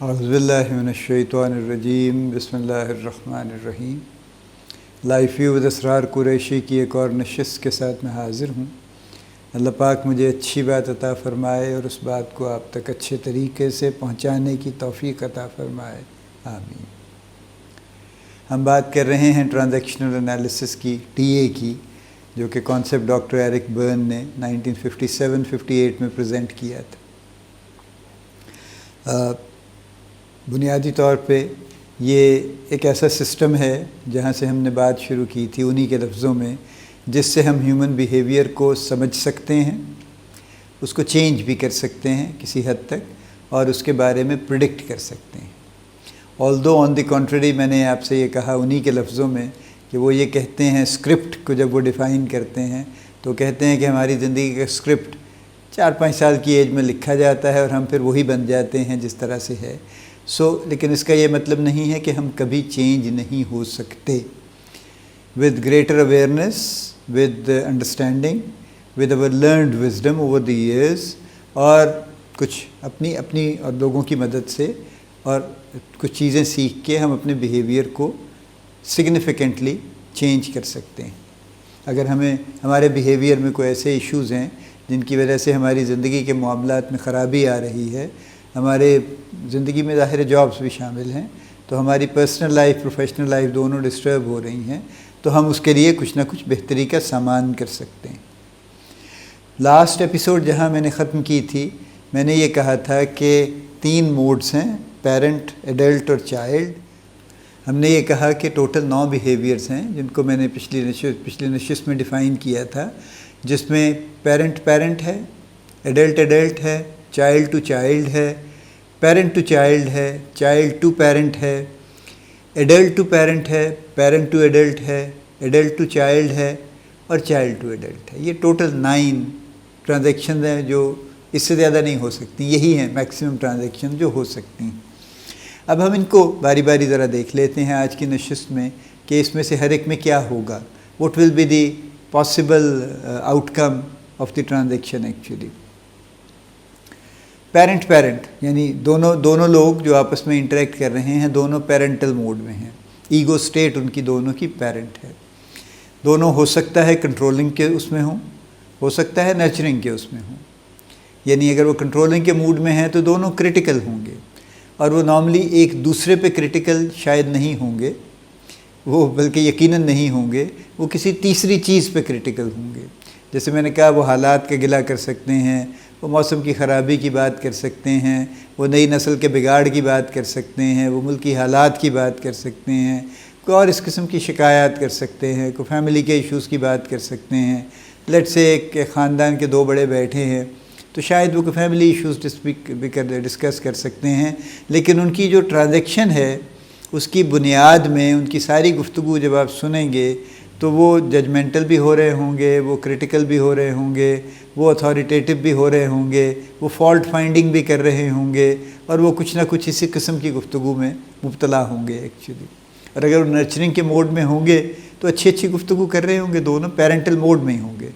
اعوذ باللہ من الشیطان الرجیم، بسم اللہ الرحمن الرحیم۔ لائف ویو ود اسرار قریشی کی ایک اور نشست کے ساتھ میں حاضر ہوں۔ اللہ پاک مجھے اچھی بات عطا فرمائے اور اس بات کو آپ تک اچھے طریقے سے پہنچانے کی توفیق عطا فرمائے، آمین۔ ہم بات کر رہے ہیں ٹرانزیکشنل انالیسس کی، ٹی اے کی، جو کہ کانسیپٹ ڈاکٹر ایرک برن نے 1957-58 میں پریزنٹ کیا تھا۔ بنیادی طور پہ یہ ایک ایسا سسٹم ہے جہاں سے ہم نے بات شروع کی تھی انہی کے لفظوں میں، جس سے ہم ہیومن بیہیویئر کو سمجھ سکتے ہیں، اس کو چینج بھی کر سکتے ہیں کسی حد تک، اور اس کے بارے میں پریڈکٹ کر سکتے ہیں۔ آلدو آن دی کنٹریری، میں نے آپ سے یہ کہا انہی کے لفظوں میں کہ وہ یہ کہتے ہیں، اسکرپٹ کو جب وہ ڈیفائن کرتے ہیں تو کہتے ہیں کہ ہماری زندگی کا اسکرپٹ 4-5 سال کی ایج میں لکھا جاتا ہے اور ہم پھر وہی بن جاتے ہیں جس طرح سے ہے۔ لیکن اس کا یہ مطلب نہیں ہے کہ ہم کبھی چینج نہیں ہو سکتے۔ With greater awareness, with understanding, with over learned wisdom over the years, اور کچھ اپنی اور لوگوں کی مدد سے اور کچھ چیزیں سیکھ کے ہم اپنے بیہیویئر کو سگنیفیکنٹلی چینج کر سکتے ہیں۔ اگر ہمارے بیہیویئر میں کوئی ایسے ایشوز ہیں جن کی وجہ سے ہماری زندگی کے معاملات میں خرابی آ رہی ہے، ہمارے زندگی میں ظاہر جابس بھی شامل ہیں، تو ہماری پرسنل لائف، پروفیشنل لائف دونوں ڈسٹرب ہو رہی ہیں، تو ہم اس کے لیے کچھ نہ کچھ بہتری کا سامان کر سکتے ہیں۔ لاسٹ ایپیسوڈ جہاں میں نے ختم کی تھی، میں نے یہ کہا تھا کہ 3 موڈز ہیں، پیرنٹ، ایڈلٹ اور چائلڈ۔ ہم نے یہ کہا کہ ٹوٹل 9 بیہیویئرز ہیں جن کو میں نے پچھلی نشست میں ڈیفائن کیا تھا، جس میں پیرنٹ ہے، ایڈلٹ ہے، چائلڈ ٹو چائلڈ ہے، پیرنٹ ٹو چائلڈ ہے، چائلڈ ٹو پیرنٹ ہے، ایڈلٹ ٹو پیرنٹ ہے، پیرنٹ ٹو ایڈلٹ ہے، ایڈلٹ ٹو چائلڈ ہے، اور چائلڈ ٹو ایڈلٹ ہے۔ یہ ٹوٹل 9 ٹرانزیکشنز ہیں جو اس سے زیادہ نہیں ہو سکتی، یہی ہیں میکسیمم ٹرانزیکشن جو ہو سکتی ہیں۔ اب ہم ان کو باری باری ذرا دیکھ لیتے ہیں آج کی نشست میں کہ اس میں سے ہر ایک میں کیا ہوگا، what will be the possible outcome of the transaction actually. Parent یعنی دونوں لوگ جو آپس میں انٹریکٹ کر رہے ہیں، دونوں پیرنٹل موڈ میں ہیں، ایگو سٹیٹ ان کی دونوں کی پیرنٹ ہے۔ دونوں ہو سکتا ہے کنٹرولنگ کے اس میں ہوں، ہو سکتا ہے نرچرنگ کے اس میں ہوں۔ یعنی اگر وہ کنٹرولنگ کے موڈ میں ہیں تو دونوں کرٹیکل ہوں گے، اور وہ نارملی ایک دوسرے پہ کرٹیکل شاید نہیں ہوں گے، وہ بلکہ یقیناً نہیں ہوں گے، وہ کسی تیسری چیز پہ کرٹیکل ہوں گے۔ جیسے میں نے کہا، وہ حالات کا گلہ کر سکتے ہیں، وہ موسم کی خرابی کی بات کر سکتے ہیں، وہ نئی نسل کے بگاڑ کی بات کر سکتے ہیں، وہ ملکی حالات کی بات کر سکتے ہیں، کوئی اور اس قسم کی شکایات کر سکتے ہیں، کوئی فیملی کے ایشوز کی بات کر سکتے ہیں۔ لیٹ سے ایک خاندان کے 2 بڑے بیٹھے ہیں تو شاید وہ فیملی ایشوز ڈسکس کر سکتے ہیں، لیکن ان کی جو ٹرانزیکشن ہے اس کی بنیاد میں ان کی ساری گفتگو جب آپ سنیں گے تو وہ ججمنٹل بھی ہو رہے ہوں گے، وہ کرٹیکل بھی ہو رہے ہوں گے، وہ اتھارٹیٹیو بھی ہو رہے ہوں گے، وہ فالٹ فائنڈنگ بھی کر رہے ہوں گے، اور وہ کچھ نہ کچھ اسی قسم کی گفتگو میں مبتلا ہوں گے ایکچولی۔ اور اگر وہ نرچرنگ کے موڈ میں ہوں گے تو اچھی گفتگو کر رہے ہوں گے، دونوں پیرنٹل موڈ میں ہی ہوں گے،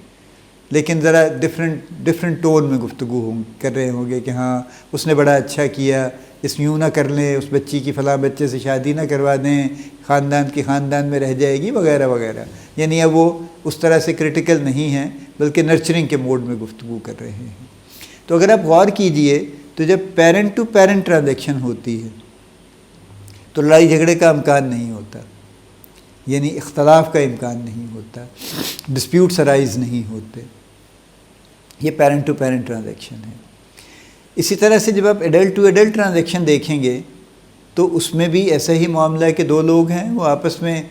لیکن ذرا ڈفرینٹ ٹون میں گفتگو کر رہے ہوں گے کہ ہاں اس نے بڑا اچھا کیا، اس یوں نہ کر لیں، اس بچی کی فلاں بچے سے شادی نہ کروا دیں، خاندان میں رہ جائے گی، وغیرہ وغیرہ۔ یعنی اب وہ اس طرح سے کرٹیکل نہیں ہیں بلکہ نرچرنگ کے موڈ میں گفتگو کر رہے ہیں۔ تو اگر آپ غور کیجئے تو جب پیرنٹ ٹو پیرنٹ ٹرانزیکشن ہوتی ہے تو لڑائی جھگڑے کا امکان نہیں ہوتا، یعنی اختلاف کا امکان نہیں ہوتا، ڈسپیوٹس ارائز نہیں ہوتے۔ یہ پیرنٹ ٹو پیرنٹ ٹرانزیکشن ہے۔ اسی طرح سے جب آپ ایڈلٹ ٹو ایڈلٹ ٹرانزیکشن دیکھیں گے تو اس میں بھی ایسا ہی معاملہ ہے کہ 2 لوگ ہیں، وہ آپس میں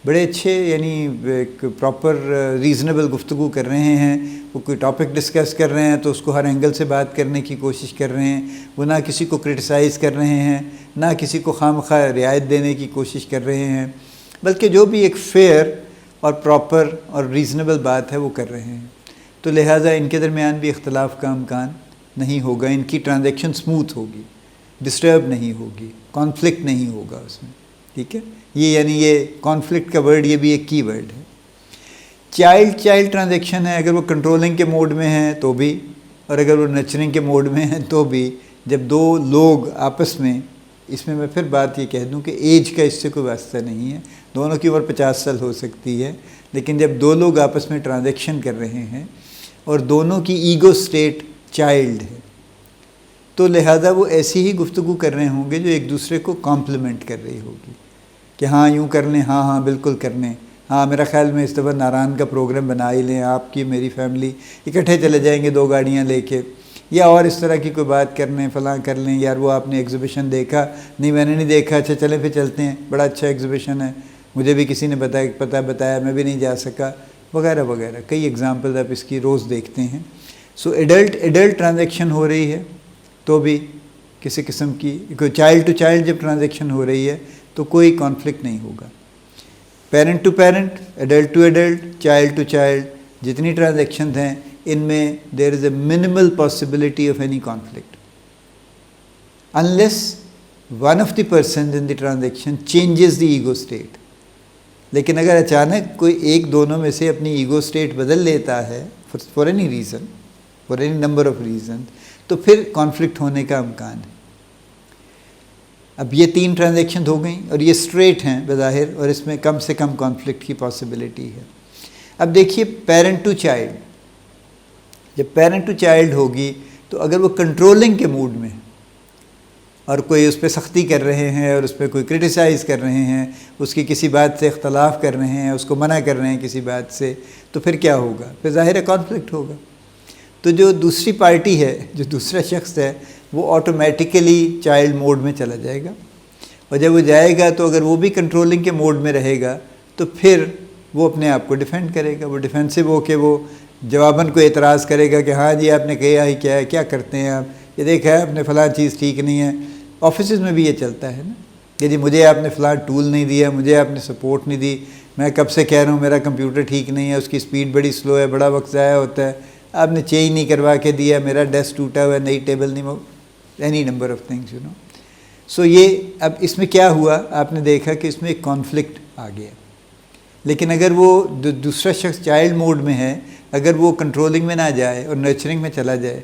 بڑے اچھے، یعنی ایک پراپر ریزنیبل گفتگو کر رہے ہیں، وہ کوئی ٹاپک ڈسکس کر رہے ہیں تو اس کو ہر اینگل سے بات کرنے کی کوشش کر رہے ہیں، وہ نہ کسی کو کرٹیسائز کر رہے ہیں، نہ کسی کو خواہ رعایت دینے کی کوشش کر رہے ہیں، بلکہ جو بھی ایک فیئر اور پراپر اور ریزنیبل بات ہے وہ کر رہے ہیں۔ تو لہٰذا ان کے درمیان بھی اختلاف کا امکان نہیں ہوگا، ان کی ٹرانزیکشن سموتھ ہوگی، ڈسٹرب نہیں ہوگی، کانفلکٹ نہیں ہوگا اس میں، ٹھیک ہے۔ یہ کانفلکٹ کا ورڈ یہ بھی ایک کی ورڈ ہے۔ چائلڈ ٹرانزیکشن ہے، اگر وہ کنٹرولنگ کے موڈ میں ہیں تو بھی، اور اگر وہ نرچرنگ کے موڈ میں ہیں تو بھی، جب 2 لوگ آپس میں اس میں پھر بات یہ کہہ دوں کہ ایج کا اس سے کوئی واسطہ نہیں ہے، دونوں کی عمر 50 سال ہو سکتی ہے، لیکن جب دو لوگ آپس میں ٹرانزیکشن کر رہے ہیں اور دونوں کی ایگو سٹیٹ چائلڈ ہے، تو لہٰذا وہ ایسی ہی گفتگو کر رہے ہوں گے جو ایک دوسرے کو کمپلیمنٹ کر رہی ہوگی کہ ہاں یوں کر لیں، ہاں ہاں بالکل کر لیں، ہاں میرا خیال میں اس دفعہ ناران کا پروگرام بنا ہی لیں، آپ کی میری فیملی اکٹھے چلے جائیں گے 2 گاڑیاں لے کے، یا اور اس طرح کی کوئی بات کر لیں، فلاں کر لیں، یار وہ آپ نے ایگزیبیشن دیکھا؟ نہیں میں نے نہیں دیکھا، اچھا چلیں پھر چلتے ہیں، بڑا اچھا ایگزیبیشن ہے، مجھے بھی کسی نے بتایا میں بھی نہیں جا سکا، وغیرہ وغیرہ، کئی ایگزامپلز آپ اس کی روز دیکھتے ہیں۔ سو ایڈلٹ ٹرانزیکشن ہو رہی ہے تو بھی کسی قسم کی کوئی چائلڈ ٹو چائلڈ جب ٹرانزیکشن ہو رہی ہے تو کوئی کانفلکٹ نہیں ہوگا۔ Parent to parent, adult to adult, child to child, جتنی ٹرانزیکشنز ہیں ان میں there is a minimal possibility of any conflict unless one of the persons in the transaction changes the ego state. لیکن اگر اچانک کوئی ایک دونوں میں سے اپنی ایگو اسٹیٹ بدل لیتا ہے for any reason, for any number of reason, تو پھر کانفلکٹ ہونے کا امکان ہے۔ اب یہ 3 ٹرانزیکشن ہو گئیں اور یہ اسٹریٹ ہیں بظاہر، اور اس میں کم سے کم کانفلکٹ کی پاسبلٹی ہے۔ اب دیکھیے پیرنٹ ٹو چائلڈ، جب پیرنٹ ٹو چائلڈ ہوگی تو اگر وہ کنٹرولنگ کے موڈ میں اور کوئی اس پہ سختی کر رہے ہیں اور اس پہ کوئی کرٹیسائز کر رہے ہیں، اس کی کسی بات سے اختلاف کر رہے ہیں، اس کو منع کر رہے ہیں کسی بات سے، تو پھر کیا ہوگا؟ پھر ظاہر ہے کانفلکٹ ہوگا۔ تو جو دوسری پارٹی ہے، جو دوسرا شخص ہے، وہ آٹومیٹیکلی چائلڈ موڈ میں چلا جائے گا، اور جب وہ جائے گا تو اگر وہ بھی کنٹرولنگ کے موڈ میں رہے گا تو پھر وہ اپنے آپ کو ڈیفینڈ کرے گا، وہ ڈیفینسو ہو کے وہ جواباً کو اعتراض کرے گا کہ ہاں جی آپ نے کہا ہی کیا ہے، کیا کرتے ہیں آپ، یہ دیکھا ہے آپ نے فلاں چیز ٹھیک نہیں ہے۔ آفیسز میں بھی یہ چلتا ہے نا کہ جی مجھے آپ نے فلاں ٹول نہیں دیا، مجھے آپ نے سپورٹ نہیں دی، میں کب سے کہہ رہا ہوں میرا کمپیوٹر ٹھیک نہیں ہے، اس کی سپیڈ بڑی سلو ہے، بڑا وقت ضائع ہوتا ہے، آپ نے چینج نہیں کروا کے دیا، میرا ڈیسک ٹوٹا ہوا ہے، نئی ٹیبل نہیں، any number of things so یہ اب اس میں کیا ہوا، آپ نے دیکھا کہ اس میں ایک کانفلکٹ آ گیا۔ لیکن اگر وہ دوسرا شخص چائلڈ موڈ میں ہے، اگر وہ کنٹرولنگ میں نہ جائے اور نرچرنگ میں چلا جائے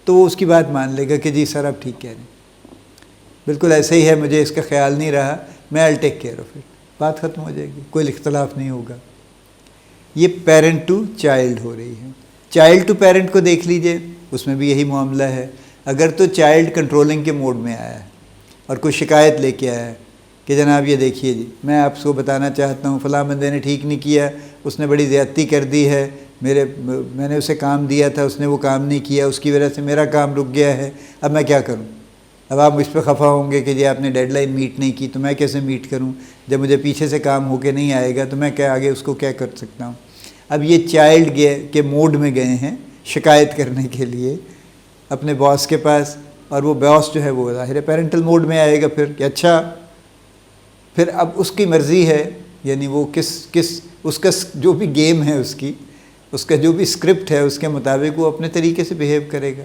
تو وہ اس کی بات مان لے گا کہ جی سر آپ ٹھیک کہہ رہے ہیں، بالکل ایسے ہی ہے، مجھے اس کا خیال نہیں رہا، میں I'll take care of it, بات ختم ہو جائے گی، کوئی اختلاف نہیں ہوگا۔ یہ پیرنٹ ٹو چائلڈ ہو رہی ہے۔ چائلڈ ٹو پیرنٹ کو دیکھ لیجئے، اس میں بھی یہی معاملہ ہے۔ اگر تو چائلڈ کنٹرولنگ کے موڈ میں آیا ہے اور کوئی شکایت لے کے آیا ہے کہ جناب یہ دیکھیے جی میں آپ کو بتانا چاہتا ہوں فلاں بندے نے ٹھیک نہیں کیا، اس نے بڑی زیادتی کر دی ہے، میں نے اسے کام دیا تھا، اس نے وہ کام نہیں کیا، اس کی وجہ سے میرا کام رک گیا ہے، اب میں کیا کروں؟ اب آپ مجھ پہ خفا ہوں گے کہ جی آپ نے ڈیڈ لائن میٹ نہیں کی، تو میں کیسے میٹ کروں؟ جب مجھے پیچھے سے کام ہو کے نہیں آئے گا تو میں کیا آگے اس کو کیا کر سکتا ہوں؟ اب یہ چائلڈ کے موڈ میں گئے ہیں شکایت کرنے کے لیے اپنے باس کے پاس، اور وہ باس جو ہے وہ ظاہر پیرنٹل موڈ میں آئے گا پھر کہ اچھا، پھر اب اس کی مرضی ہے، یعنی وہ اس کا جو بھی گیم ہے، اس کا جو بھی اسکرپٹ ہے، اس کے مطابق وہ اپنے طریقے سے بیہیو کرے گا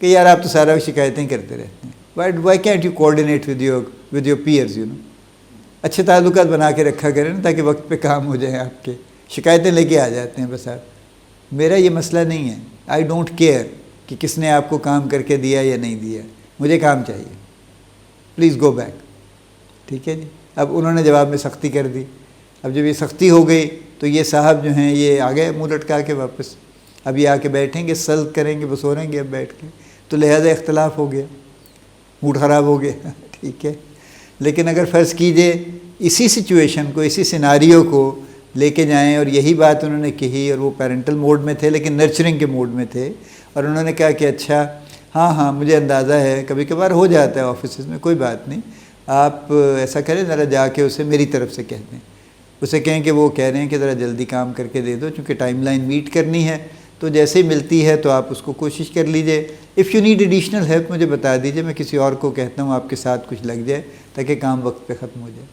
کہ یار آپ تو سارا شکایتیں کرتے رہتے ہیں، why can't you coordinate with your peers اچھے تعلقات بنا کے رکھا کریں نا تاکہ وقت پہ کام ہو جائیں آپ کے، شکایتیں لے کے آ جاتے ہیں بس آپ۔ میرا یہ مسئلہ نہیں ہے، آئی ڈونٹ کیئر کہ کس نے آپ کو کام کر کے دیا یا نہیں دیا، مجھے کام چاہیے، پلیز گو بیک، ٹھیک ہے جی۔ اب انہوں نے جواب میں سختی کر دی، اب جب یہ سختی ہو گئی تو یہ صاحب جو ہیں یہ آ گئے منہ لٹکا کے واپس، اب یہ آ کے بیٹھیں گے، سلق کریں گے، بس ہو رہیں گے اب بیٹھ کے، تو لہذا اختلاف ہو گیا، موڈ خراب ہو گیا، ٹھیک ہے۔ لیکن اگر فرض کیجئے اسی سچویشن کو، اسی سیناریو کو لے کے جائیں اور یہی بات انہوں نے کہی اور وہ پیرنٹل موڈ میں تھے لیکن نرچرنگ کے موڈ میں تھے، اور انہوں نے کہا کہ اچھا ہاں مجھے اندازہ ہے، کبھی کبھار ہو جاتا ہے آفیسز میں، کوئی بات نہیں، آپ ایسا کریں ذرا جا کے اسے میری طرف سے کہہ دیں، اسے کہیں کہ وہ کہہ رہے ہیں کہ ذرا جلدی کام کر کے دے دو چونکہ ٹائم لائن میٹ کرنی ہے، تو جیسے ہی ملتی ہے تو آپ اس کو کوشش کر لیجئے، if you need additional help مجھے بتا دیجئے، میں کسی اور کو کہتا ہوں آپ کے ساتھ کچھ لگ جائے تاکہ کام وقت پہ ختم ہو جائے۔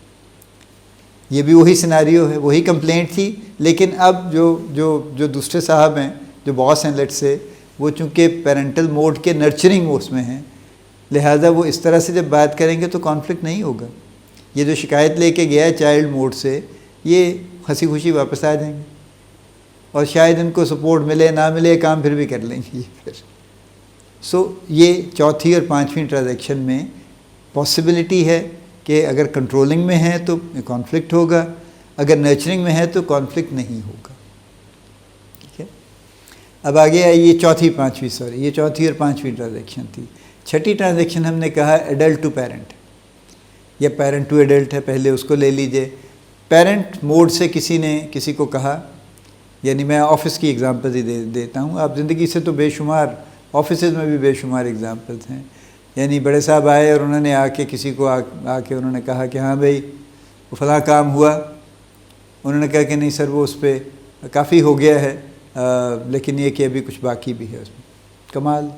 یہ بھی وہی سیناریو ہے، وہی کمپلینٹ تھی، لیکن اب جو دوسرے صاحب ہیں، جو باس ہیں لیٹ سے، وہ چونکہ پیرنٹل موڈ کے نرچرنگ اس میں ہیں، لہٰذا وہ اس طرح سے جب بات کریں گے تو کانفلکٹ نہیں ہوگا۔ یہ جو شکایت لے کے گیا ہے چائلڈ موڈ سے، یہ ہنسی خوشی واپس آ جائیں گے اور شاید ان کو سپورٹ ملے نہ ملے، کام پھر بھی کر لیں گے پھر۔ سو یہ چوتھی اور پانچویں ٹرانزیکشن میں پاسبلٹی ہے کہ اگر کنٹرولنگ میں ہے تو کانفلکٹ ہوگا، اگر نرچرنگ میں ہے تو کانفلکٹ نہیں ہوگا. ٹھیک ہے. اب آگے آئیے یہ چوتھی اور پانچویں ٹرانزیکشن تھی. چھٹی ٹرانزیکشن ہم نے کہا ایڈلٹ ٹو پیرنٹ یا پیرنٹ ٹو ایڈلٹ ہے، پہلے اس کو لے لیجئے. پیرنٹ موڈ سے کسی نے کسی کو کہا، یعنی میں آفس کی ایگزامپل ہی دیتا ہوں، آپ زندگی سے تو بے شمار آفیسز میں بھی بے شمار ایگزامپلس ہیں. یعنی بڑے صاحب آئے اور انہوں نے آ کے کسی کو آ کے انہوں نے کہا کہ ہاں بھائی وہ فلاں کام ہوا. انہوں نے کہا کہ نہیں سر وہ اس پہ کافی ہو گیا ہے، لیکن یہ کہ ابھی کچھ باقی بھی ہے اس میں. کمال.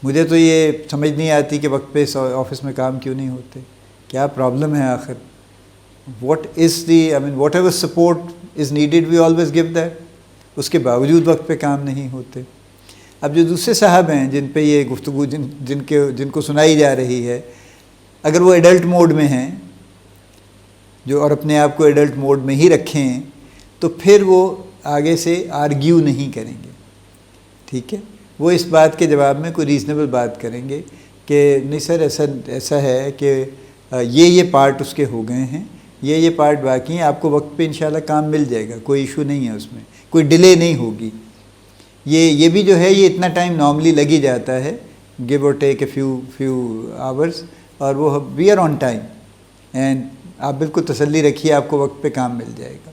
مجھے تو یہ سمجھ نہیں آتی کہ وقت پہ آفس میں کام کیوں نہیں ہوتے، کیا پرابلم ہے آخر. Whatever support is needed we always give that. اس کے باوجود وقت پہ کام نہیں ہوتے. اب جو دوسرے صاحب ہیں جن پہ یہ گفتگو جن کو سنائی جا رہی ہے، اگر وہ ایڈلٹ موڈ میں ہیں اور اپنے آپ کو ایڈلٹ موڈ میں ہی رکھیں تو پھر وہ آگے سے آرگیو نہیں کریں گے. ٹھیک ہے. وہ اس بات کے جواب میں کوئی ریزنیبل بات کریں گے کہ نہیں سر ایسا ہے کہ یہ پارٹ اس کے ہو گئے ہیں، یہ پارٹ باقی ہیں، آپ کو وقت پہ انشاءاللہ کام مل جائے گا، کوئی ایشو نہیں ہے، اس میں کوئی ڈیلے نہیں ہوگی. یہ بھی جو ہے یہ اتنا ٹائم نارملی لگ ہی جاتا ہے، گیو اور ٹیک اے فیو آورس، اور وہ we are on time and آپ بالکل تسلی رکھیے آپ کو وقت پہ کام مل جائے گا.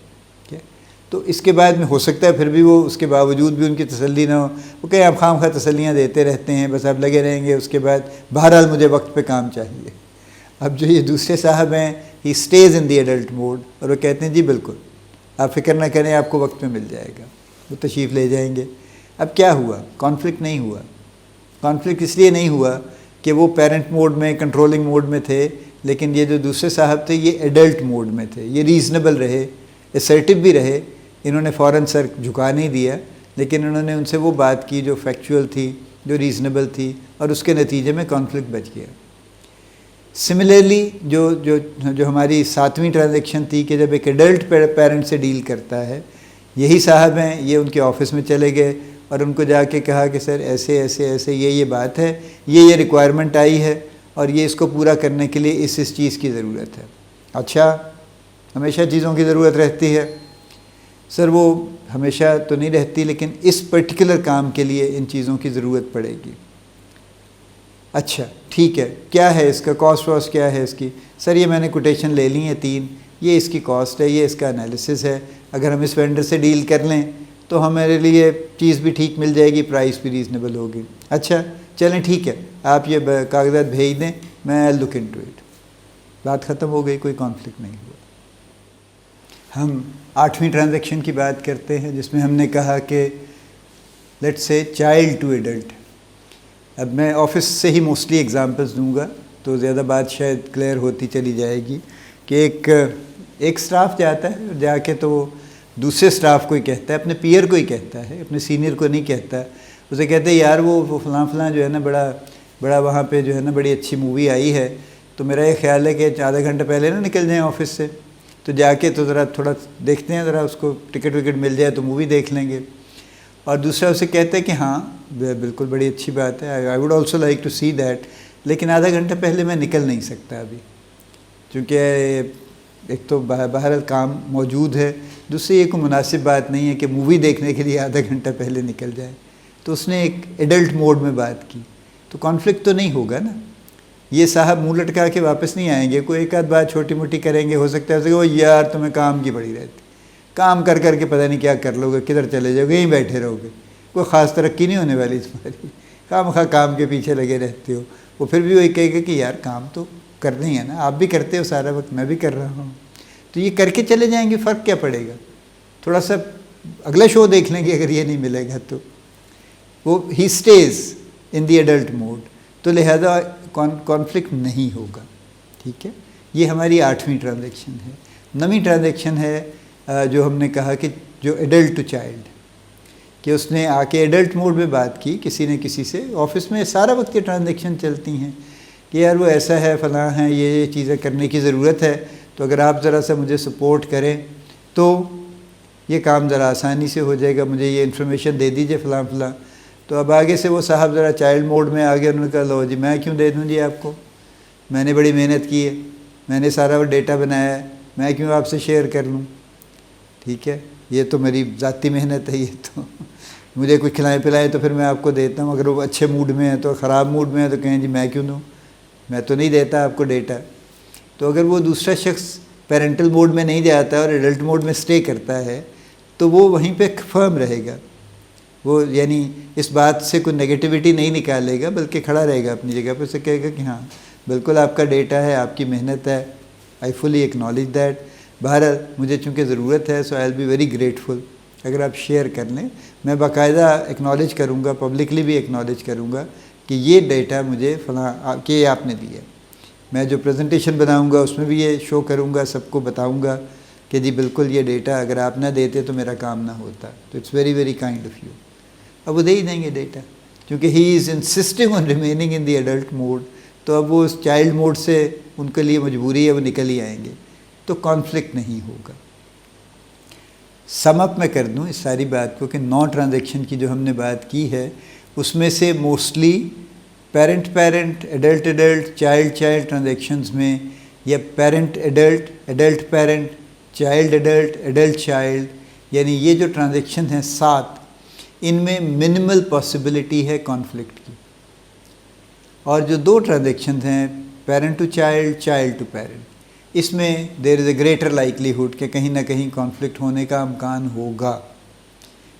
تو اس کے بعد میں ہو سکتا ہے پھر بھی وہ اس کے باوجود بھی ان کی تسلی نہ ہو، وہ کہیں آپ خواہ مخواہ تسلیاں دیتے رہتے ہیں، بس آپ لگے رہیں گے، اس کے بعد بہرحال مجھے وقت پہ کام چاہیے. اب جو یہ دوسرے صاحب ہیں he stays in the adult mode, اور وہ کہتے ہیں جی بالکل آپ فکر نہ کریں آپ کو وقت پہ مل جائے گا، وہ تشریف لے جائیں گے. اب کیا ہوا؟ کانفلکٹ نہیں ہوا. کانفلکٹ اس لیے نہیں ہوا کہ وہ پیرنٹ موڈ میں کنٹرولنگ موڈ میں تھے، لیکن یہ جو دوسرے صاحب تھے یہ ایڈلٹ موڈ میں تھے، یہ ریزنیبل رہے، اسرٹیو بھی رہے. انہوں نے فوراً سر جھکا نہیں دیا، لیکن انہوں نے ان سے وہ بات کی جو فیکچول تھی، جو ریزنیبل تھی، اور اس کے نتیجے میں کانفلکٹ بچ گیا. سملرلی جو ہماری 7ویں ٹرانزیکشن تھی کہ جب ایک ایڈلٹ پیرنٹ سے ڈیل کرتا ہے، یہی صاحب ہیں یہ ان کے آفس میں چلے گئے اور ان کو جا کے کہا کہ سر ایسے ایسے ایسے یہ بات ہے، یہ ریکوائرمنٹ آئی ہے اور یہ اس کو پورا کرنے کے لیے اس چیز کی ضرورت ہے. اچھا ہمیشہ چیزوں کی ضرورت رہتی ہے سر؟ وہ ہمیشہ تو نہیں رہتی، لیکن اس پرٹیکولر کام کے لیے ان چیزوں کی ضرورت پڑے گی. اچھا ٹھیک ہے، کیا ہے اس کا کاسٹ واسٹ کیا ہے اس کی؟ سر یہ میں نے کوٹیشن لے لی ہیں 3، یہ اس کی کاسٹ ہے، یہ اس کا انالیسس ہے، اگر ہم اس وینڈر سے ڈیل کر لیں تو ہمارے لیے چیز بھی ٹھیک مل جائے گی، پرائس بھی ریزنیبل ہوگی. اچھا چلیں ٹھیک ہے، آپ یہ کاغذات بھیج دیں، میں لک انٹو اٹ. بات ختم ہو گئی، کوئی کانفلکٹ نہیں ہوا. ہم 8ویں ٹرانزیکشن کی بات کرتے ہیں جس میں ہم نے کہا کہ let's say child to adult. اب میں آفس سے ہی موسٹلی ایگزامپلس دوں گا تو زیادہ بات شاید کلیئر ہوتی چلی جائے گی کہ ایک سٹاف جاتا ہے اور جا کے تو وہ دوسرے سٹاف کو ہی کہتا ہے، اپنے پیئر کو ہی کہتا ہے، اپنے سینئر کو نہیں کہتا. اسے کہتے ہیں یار وہ فلاں جو ہے نا بڑا وہاں پہ جو ہے نا بڑی اچھی مووی آئی ہے، تو میرا یہ خیال ہے کہ آدھا گھنٹہ پہلے نہ نکل جائیں آفس سے، تو جا کے تو ذرا تھوڑا دیکھتے ہیں، ذرا اس کو ٹکٹ وکٹ مل جائے تو مووی دیکھ لیں گے. اور دوسرا اسے کہتا ہے کہ ہاں بالکل بڑی اچھی بات ہے، I would also like to see that, لیکن آدھا گھنٹہ پہلے میں نکل نہیں سکتا ابھی، چونکہ ایک تو بہرحال کام موجود ہے، دوسری یہ کوئی مناسب بات نہیں ہے کہ مووی دیکھنے کے لیے آدھا گھنٹہ پہلے نکل جائے. تو اس نے ایک ایڈلٹ موڈ میں بات کی، تو کانفلکٹ تو نہیں ہوگا نا. یہ صاحب منہ لٹکا کے واپس نہیں آئیں گے، کوئی ایک آدھ بات چھوٹی موٹی کریں گے، ہو سکتا ہے وہ یار تمہیں کام کی پڑی رہتی، کام کر کے پتہ نہیں کیا کر لو گے، کدھر چلے جاؤ گے، یہیں بیٹھے رہو گے، کوئی خاص ترقی نہیں ہونے والی تمہاری، خواہ کام کے پیچھے لگے رہتے ہو. وہ پھر بھی وہی کہے گا کہ یار کام تو کرنا ہی ہے نا، آپ بھی کرتے ہو سارا وقت، میں بھی کر رہا ہوں، تو یہ کر کے چلے جائیں گے، فرق کیا پڑے گا، تھوڑا سا اگلا شو دیکھ لیں گے اگر یہ نہیں ملے گا تو. وہ he stays in the adult mode, تو لہذا کانفلکٹ نہیں ہوگا. ٹھیک ہے، یہ ہماری 8ویں ٹرانزیکشن ہے. 9ویں ٹرانزیکشن ہے جو ہم نے کہا کہ جو ایڈلٹ ٹو چائلڈ، کہ اس نے آ کے ایڈلٹ موڈ میں بات کی کسی نے کسی سے. آفس میں سارا وقت یہ ٹرانزیکشن چلتی ہیں کہ یار وہ ایسا ہے، فلاں ہے، یہ چیزیں کرنے کی ضرورت ہے، تو اگر آپ ذرا سا مجھے سپورٹ کریں تو یہ کام ذرا آسانی سے ہو جائے گا، مجھے یہ انفارمیشن دے دیجئے فلاں. تو اب آگے سے وہ صاحب ذرا چائلڈ موڈ میں آگے، انہوں نے کہا لو جی میں کیوں دے دوں جی آپ کو، میں نے بڑی محنت کی ہے، میں نے سارا وہ ڈیٹا بنایا ہے، میں کیوں آپ سے شیئر کر لوں؟ ٹھیک ہے، یہ تو میری ذاتی محنت ہے، یہ تو مجھے کچھ کھلائیں پلائیں تو پھر میں آپ کو دیتا ہوں، اگر وہ اچھے موڈ میں ہیں تو، خراب موڈ میں ہیں تو کہیں جی میں کیوں دوں، میں تو نہیں دیتا آپ کو ڈیٹا۔ تو اگر وہ دوسرا شخص پیرنٹل موڈ میں نہیں جاتا اور ایڈلٹ موڈ میں سٹے کرتا ہے تو وہ وہیں پہ فرم رہے گا، وہ یعنی اس بات سے کوئی نگیٹیوٹی نہیں نکالے گا، بلکہ کھڑا رہے گا اپنی جگہ پہ، اسے کہے گا کہ ہاں بالکل آپ کا ڈیٹا ہے، آپ کی محنت ہے، آئی فلی ایکنالج دیٹ، بہرحال مجھے چونکہ ضرورت ہے، سو آئی ول بی ویری گریٹفل اگر آپ شیئر کر لیں، میں باقاعدہ ایکنالج کروں گا، پبلکلی بھی ایکنالج کروں گا کہ یہ ڈیٹا مجھے فلاں کہ آپ نے دیا۔ میں جو پریزنٹیشن بناؤں گا اس میں بھی یہ شو کروں گا، سب کو بتاؤں گا کہ جی بالکل یہ ڈیٹا اگر آپ نہ دیتے تو میرا کام نہ ہوتا، تو it's very very kind of you. اب وہ دے ہی دیں گے ڈیٹا، کیونکہ he is insisting on remaining in the adult mode, تو اب وہ اس چائلڈ موڈ سے ان کے لیے مجبوری ہے، وہ نکل ہی آئیں گے، تو کانفلکٹ نہیں ہوگا۔ سم اپ میں کر دوں اس ساری بات کو کہ نان ٹرانزیکشن کی جو ہم نے بات کی ہے اس میں سے mostly parent adult child transactions میں، یا parent adult parent, child adult child, یعنی یہ جو ٹرانزیکشن ہیں 7، ان میں منیمل پاسبلٹی ہے کانفلکٹ کی، اور جو 2 ٹرانزیکشنز ہیں parent to child, child to parent, اس میں there is a greater likelihood کہ کہیں نہ کہیں کانفلکٹ ہونے کا امکان ہوگا۔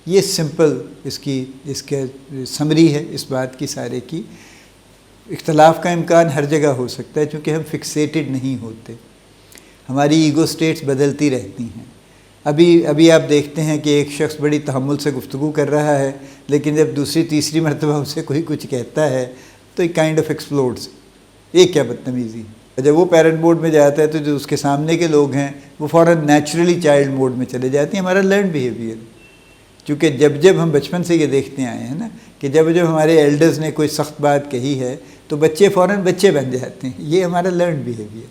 یہ سمپل اس کے سمری ہے اس بات کی سارے کی۔ اختلاف کا امکان ہر جگہ ہو سکتا ہے چونکہ ہم فکسیٹڈ نہیں ہوتے، ہماری ایگو سٹیٹس بدلتی رہتی ہیں۔ ابھی آپ دیکھتے ہیں کہ ایک شخص بڑی تحمل سے گفتگو کر رہا ہے، لیکن جب دوسری تیسری مرتبہ اسے کوئی کچھ کہتا ہے تو ایک کائنڈ آف ایکسپلوڈز، یہ کیا بدتمیزی ہے۔ جب وہ پیرنٹ موڈ میں جاتا ہے تو جو اس کے سامنے کے لوگ ہیں وہ فوراً نیچرلی چائلڈ موڈ میں چلے جاتے ہیں، ہمارا لرن بیہیویئر۔ چونکہ جب ہم بچپن سے یہ دیکھتے آئے ہیں نا کہ جب ہمارے ایلڈرز نے کوئی سخت بات کہی ہے تو بچے فوراً بچے بن جاتے ہیں، یہ ہمارا لرن بیہیویئر،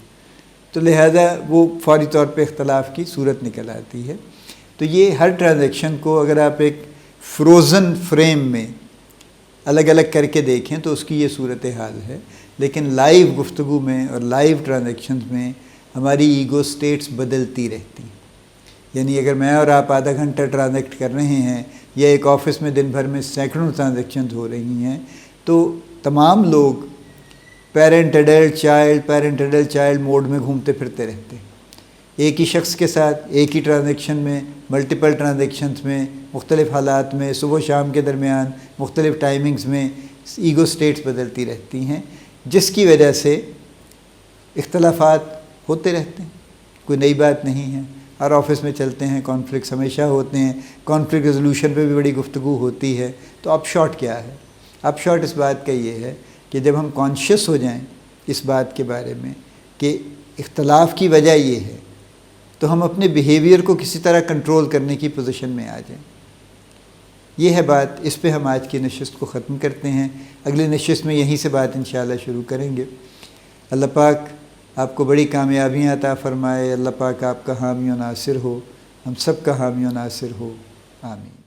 تو لہذا وہ فوری طور پہ اختلاف کی صورت نکل آتی ہے۔ تو یہ ہر ٹرانزیکشن کو اگر آپ ایک فروزن فریم میں الگ الگ کر کے دیکھیں تو اس کی یہ صورتحال ہے، لیکن لائیو گفتگو میں اور لائیو ٹرانزیکشنز میں ہماری ایگو سٹیٹس بدلتی رہتی ہیں۔ یعنی اگر میں اور آپ آدھا گھنٹہ ٹرانزیکٹ کر رہے ہیں یا ایک آفس میں دن بھر میں سینکڑوں ٹرانزیکشنز ہو رہی ہیں تو تمام لوگ پیرنٹ ایڈلٹ چائلڈ موڈ میں گھومتے پھرتے رہتے ہیں، ایک ہی شخص کے ساتھ ایک ہی ٹرانزیکشن میں، ملٹیپل ٹرانزیکشنز میں، مختلف حالات میں، صبح و شام کے درمیان مختلف ٹائمنگز میں ایگو سٹیٹس بدلتی رہتی ہیں، جس کی وجہ سے اختلافات ہوتے رہتے ہیں، کوئی نئی بات نہیں ہے، ہر آفس میں چلتے ہیں، کانفلکٹس ہمیشہ ہوتے ہیں، کانفلکٹ ریزولوشن پہ بھی بڑی گفتگو ہوتی ہے۔ تو اپ شارٹ کیا ہے؟ اپ شارٹ اس بات کا یہ ہے کہ جب ہم کانشیس ہو جائیں اس بات کے بارے میں کہ اختلاف کی وجہ یہ ہے تو ہم اپنے بیہیویئر کو کسی طرح کنٹرول کرنے کی پوزیشن میں آ جائیں۔ یہ ہے بات، اس پہ ہم آج کی نشست کو ختم کرتے ہیں، اگلی نشست میں یہیں سے بات انشاءاللہ شروع کریں گے۔ اللہ پاک آپ کو بڑی کامیابیاں عطا فرمائے، اللہ پاک آپ کا حامی و ناصر ہو، ہم سب کا حامی و ناصر ہو، آمین۔